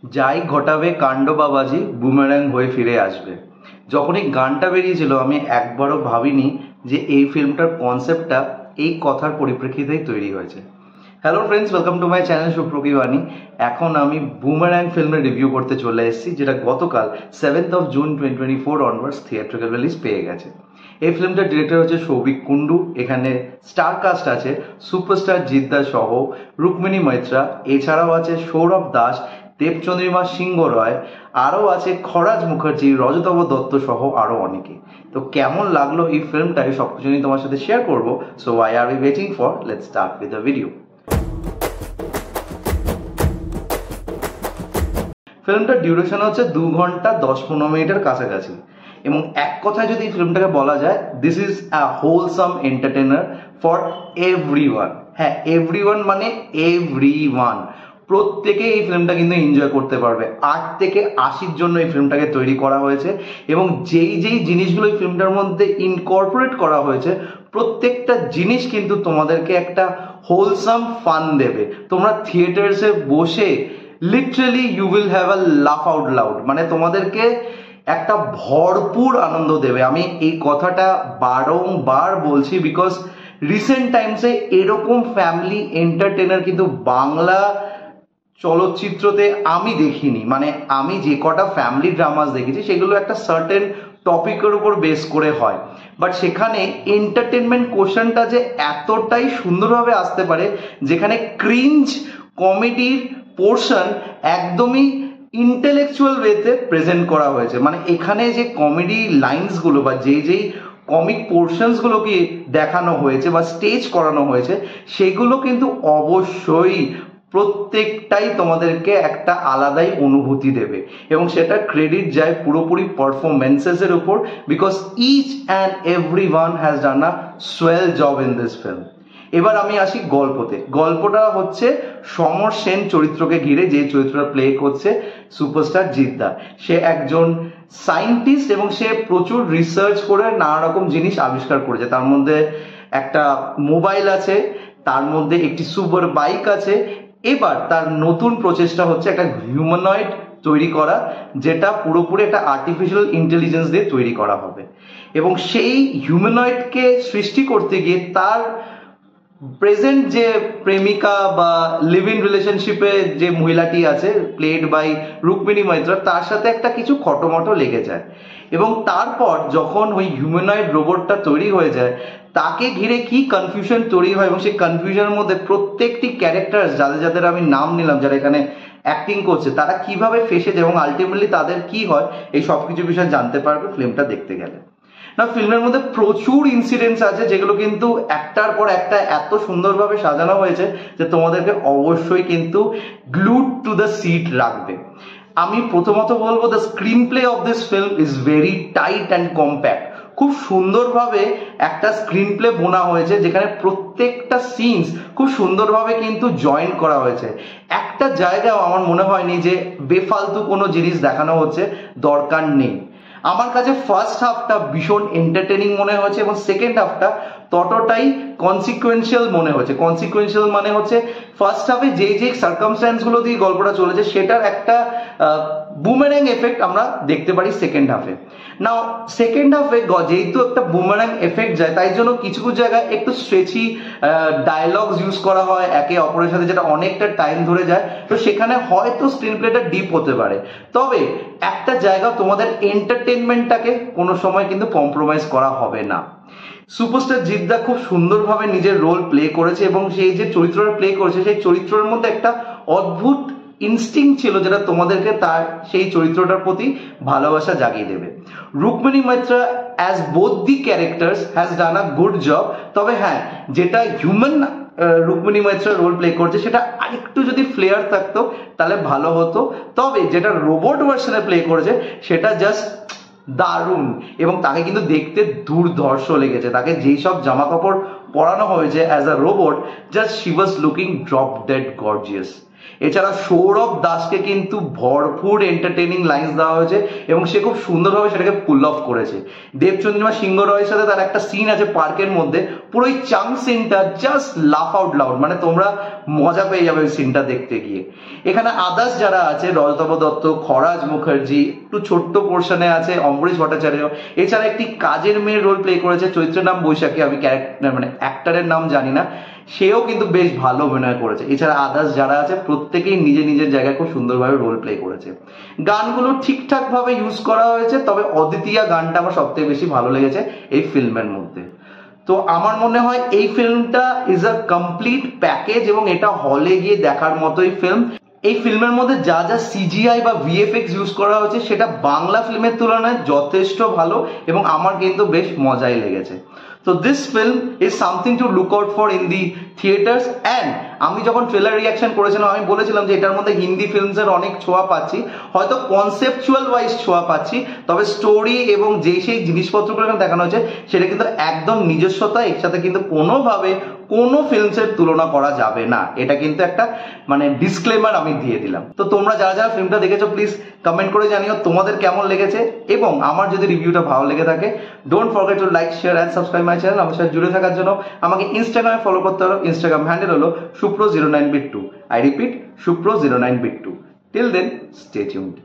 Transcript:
যাই ঘটাবে কাণ্ড বাবাজি বুমেরাং হয়ে ফিরে আসবে। যখন এই গানটা বেরিয়েছিল আমি একবারও ভাবিনি যে এই ফিল্মটার কনসেপ্টটা এই কথার পরিপ্রেক্ষিতেই তৈরি হয়েছে। Hello friends, welcome to my channel সুপ্রকিবাণী। এখন আমি বুমেরাং ফিল্মের রিভিউ করতে চলে এসেছি, যেটা গতকাল 7th of June 2024 onwards theatrical release পেয়ে গেছে। এই ফিল্মটার ডিরেক্টর হচ্ছে সৌভিক কুন্ডু। এখানে স্টার কাস্ট আছে সুপারস্টার জিদ্দা সহ রুক্মিণী মৈত্রা, এছাড়াও আছে সৌরভ দাস, দেবচন্দ্রিমা সিংহ রয়, আরও আছে খরাজ মুখার্জি, রজতব দত্ত সহ আরও অনেকে। তো কেমন লাগলো এই ফিল্মটা, এই সব কিছু নিয়ে তোমার সাথে শেয়ার করবো। So why are we waiting for, let's start with the video. ফিল্মটার ডিউরেশন হচ্ছে 2 ঘন্টা 10-15 মিনিটের কাছাকাছি, এবং এক কথায় যদি ফিল্মটাকে বলা যায়, this is a wholesome entertainer for everyone. হ্যাঁ, এভরিওয়ান মানে এভরিওয়ান, প্রত্যেকে এই ফিল্মটা কিন্তু এনজয় করতে পারবে। 8 থেকে 80-র জন্য এই ফিল্মটাকে তৈরি করা হয়েছে, এবং যেই যেই জিনিসগুলো এই ফিল্মটার মধ্যে ইনকর্পোরেট করা হয়েছে প্রত্যেকটা জিনিস কিন্তু তোমাদেরকে একটা হোলসাম ফান দেবে। তোমরা থিয়েটার্সে বসে literally you will have a laugh out loud, মানে তোমাদেরকে একটা ভরপুর আনন্দ দেবে। আমি এই কথাটা বারংবার বলছি, বিকজ রিসেন্ট টাইমসে এরকম ফ্যামিলি এন্টারটেইনার কিন্তু বাংলা চলচ্চিত্রতে আমি দেখিনি। মানে আমি যে কটা ফ্যামিলি ড্রামাস দেখেছি সেগুলো একটা সার্টেন টপিকের উপর বেস করে হয়, বাট সেখানে এন্টারটেনমেন্ট কোশ্চেনটা যে এতটাই সুন্দরভাবে আসতে পারে, যেখানে ক্রিঞ্জ কমেডির পোর্শন একদমই ইন্টেলেকচুয়াল ওয়েতে প্রেজেন্ট করা হয়েছে। মানে এখানে যে কমেডি লাইন্সগুলো বা যেই কমিক পোর্শনসগুলোকে দেখানো হয়েছে বা স্টেজ করানো হয়েছে, সেগুলো কিন্তু অবশ্যই প্রত্যেকটাই তোমাদেরকে একটা আলাদাই অনুভূতি দেবে, এবং সেটা ক্রেডিট যায় পুরোপুরি পারফরমেন্সেসের উপর, because each and every one has done a swell job in this film. এবার আমি আসি গল্পতে। গল্পটা হচ্ছে সমর সেন চরিত্রকে ঘিরে, যে চরিত্রটা প্লে করছে সুপারস্টার জিদ্দা। সে একজন সায়েন্টিস্ট এবং সে প্রচুর রিসার্চ করে নানা রকম জিনিস আবিষ্কার করেছে। তার মধ্যে একটা মোবাইল আছে, তার মধ্যে একটি সুপার বাইক আছে। এবার তার নতুন প্রচেষ্টা হচ্ছে একটা হিউম্যানয়েড তৈরি করা, যেটা পুরোপুরি একটা আর্টিফিশিয়াল ইন্টেলিজেন্স দিয়ে তৈরি করা হবে, এবং সেই হিউম্যানয়েডকে সৃষ্টি করতে গিয়ে তার প্রেজেন্ট যে প্রেমিকা বা লিভ ইন রিলেশনশিপে যে মহিলাটি আছে প্লেড বাই রুক্মিণী মৈত্রা, তার সাথে একটা কিছু খটোমটো লেগে যায়, এবং তারপর যখন ওই হিউম্যানয়েড রোবটটা তৈরি হয়ে যায় তাকে ঘিরে কি কনফিউশন তৈরি হয়, এবং সেই কনফিউশনের মধ্যে প্রত্যেকটি ক্যারেক্টার যাদের যাদের আমি নাম নিলাম, যারা এখানে অ্যাক্টিং করছে, তারা কিভাবে ফেসে যায় এবং আলটিমেটলি তাদের কি হয়, এই সব কিছু বিষয় জানতে পারবে ফিল্মটা দেখতে গেলে। না, ফিল্মের মধ্যে প্রচুর ইনসিডেন্টস আছে যেগুলো কিন্তু একটার পর একটা এত সুন্দরভাবে সাজানো হয়েছে যে তোমাদেরকে অবশ্যই কিন্তু গ্লুড টু দ্য সিট রাখবে। আমি প্রথমত বলবো, the screen play of this film is very tight and compact. খুব সুন্দরভাবে একটা স্ক্রিন প্লে বোনা হয়েছে, যেখানে প্রত্যেকটা সিনস খুব সুন্দরভাবে কিন্তু জয়েন করা হয়েছে। একটা জায়গাও আমার মনে হয়নি যে বেফালতু কোনো জিনিস দেখানো হচ্ছে, দরকার নেই। আমার কাছে ফার্স্ট হাফটা ভীষণ এন্টারটেনিং মনে হয়েছে, এবং সেকেন্ড হাফটা ততটাই কনসিকুয়েন্সিয়াল মনে হচ্ছে। কনসিকুয়েন্সিয়াল মানে হচ্ছে ফার্স্ট হাফে যে সার্কামস্ট্যান্স গুলো দিয়ে গল্পটা চলেছে সেটার একটা বুমেরাং এফেক্ট আমরা দেখতে পারি সেকেন্ড হাফে। নাও সেকেন্ড হাফে যেহেতু একটা বুমেরাং এফেক্ট যায়, তাই জন্য কিছু কিছু জায়গায় একটু স্ট্রেচি ডায়লগস ইউজ করা হয় একে অপরের সাথে, যেটা অনেকটা টাইম ধরে যায়। তো সেখানে হয়তো স্ক্রিন প্লেটা ডিপ হতে পারে, তবে একটা জায়গা তোমাদের এন্টারটেনমেন্টটাকে কোনো সময় কিন্তু কম্প্রোমাইজ করা হবে না। সুপারস্টার জিদ্দা খুব সুন্দরভাবে নিজের রোল প্লে করেছে, এবং সেই যে চরিত্রটা প্লে করেছে সেই চরিত্রের মধ্যে একটা অদ্ভুত ইনস্টিংক্ট ছিল, যেটা তোমাদেরকে তার সেই চরিত্রটার প্রতি ভালোবাসা জাগিয়ে দেবে। Rukmini Maitra as both the characters has done a good job. তবে হ্যাঁ, যেটা human Rukmini Maitra role play করছে সেটা আরেকটু যদি ফ্লেয়ার থাকতো তাহলে ভালো হতো। তবে যেটা রোবট ভার্সনে প্লে করেছে সেটা জাস্ট দারুণ, এবং তাকে কিন্তু দেখতে দুর্ধর্ষ লেগেছে। তাকে যেই সব জামা কাপড় পরানো হয়েছে as a robot, just she was looking drop dead gorgeous. এছাড়া সৌরভ দাসকে কিন্তু ভরপুর এন্টারটেইনিং লাইন্স দেওয়া হয়েছে এবং সে খুব সুন্দরভাবে সেটাকে পুল অফ করেছে। দেবচন্দ্রিমা সিংহ রয়ের সাথে তার একটা সিন আছে পার্কের মধ্যে, পুরো ওই চাং সিনটা জাস্ট লাফ আউট লাউড, মানে তোমরা মজা পেয়ে যাবে ওই সিনটা দেখতে গিয়ে। এখানে আদার্স যারা আছে, রজতাভ দত্ত, খরাজ মুখার্জি, একটু ছোট্ট পোর্শনে আছে অম্বরীশ ভট্টাচার্য, এছাড়া একটি কাজের মেয়ের রোল প্লে করেছে চৈত্রের নাম বৈশাখী, আমি ক্যারেক্টার মানে অ্যাক্টারের নাম জানি না, সেও কিন্তু বেশ ভালো অভিনয় করেছে। এছাড়া আদার্স যারা আছে প্রত্যেকেই নিজের নিজের জায়গায় খুব সুন্দরভাবে রোল প্লে করেছে। গানগুলো ঠিকঠাক ভাবে ইউজ করা হয়েছে, তবে অদ্বিতীয়া গানটা আমার সবথেকে বেশি ভালো লেগেছে এই ফিল্মের মধ্যে। তো আমার মনে হয় এই ফিল্মটা ইজ আ কমপ্লিট প্যাকেজ এবং এটা হলে গিয়ে দেখার মতোই ফিল্ম। এই ফিল্মের মধ্যে যা যা সিজিআই বা ভিএফএক্স ইউজ করা হয়েছে সেটা বাংলা ফিল্মের তুলনায় যথেষ্ট ভালো এবং আমার কিন্তু বেশ মজাই লেগেছে। তো this film is something to look out for in the theatres. And আমি যখন ট্রেলার রিয়াকশন করেছিলাম আমি বলেছিলাম যে এটার মধ্যে হিন্দি ফিল্মসের অনেক ছোঁয়া পাচ্ছি, হয়তো কনসেপচুয়াল ওয়াইজ ছোঁয়া পাচ্ছি, তবে স্টোরি এবং যেই সেই জিনিসপত্রগুলো এখানে দেখানো হয়েছে সেটা কিন্তু একদম নিজস্বতা, এর সাথে কিন্তু কোনোভাবে কোনো ফিল্মসের তুলনা করা যাবে না। এটা কিন্তু একটা মানে ডিসক্লেমার আমি দিয়ে দিলাম। তো তোমরা যারা যারা ফিল্মটা দেখেছো প্লিজ কমেন্ট করে জানিও তোমাদের কেমন লেগেছে, এবং আমার যদি রিভিউটা ভালো লেগে থাকে don't forget to like, share and subscribe my channel. আমার সাথে জুড়ে থাকার জন্য আমাকে ইনস্টাগ্রামে ফলো করতে হবে। ইনস্টাগ্রাম হ্যান্ডেল হলো supro09bit2। I repeat, supro09bit2। Till then, stay tuned.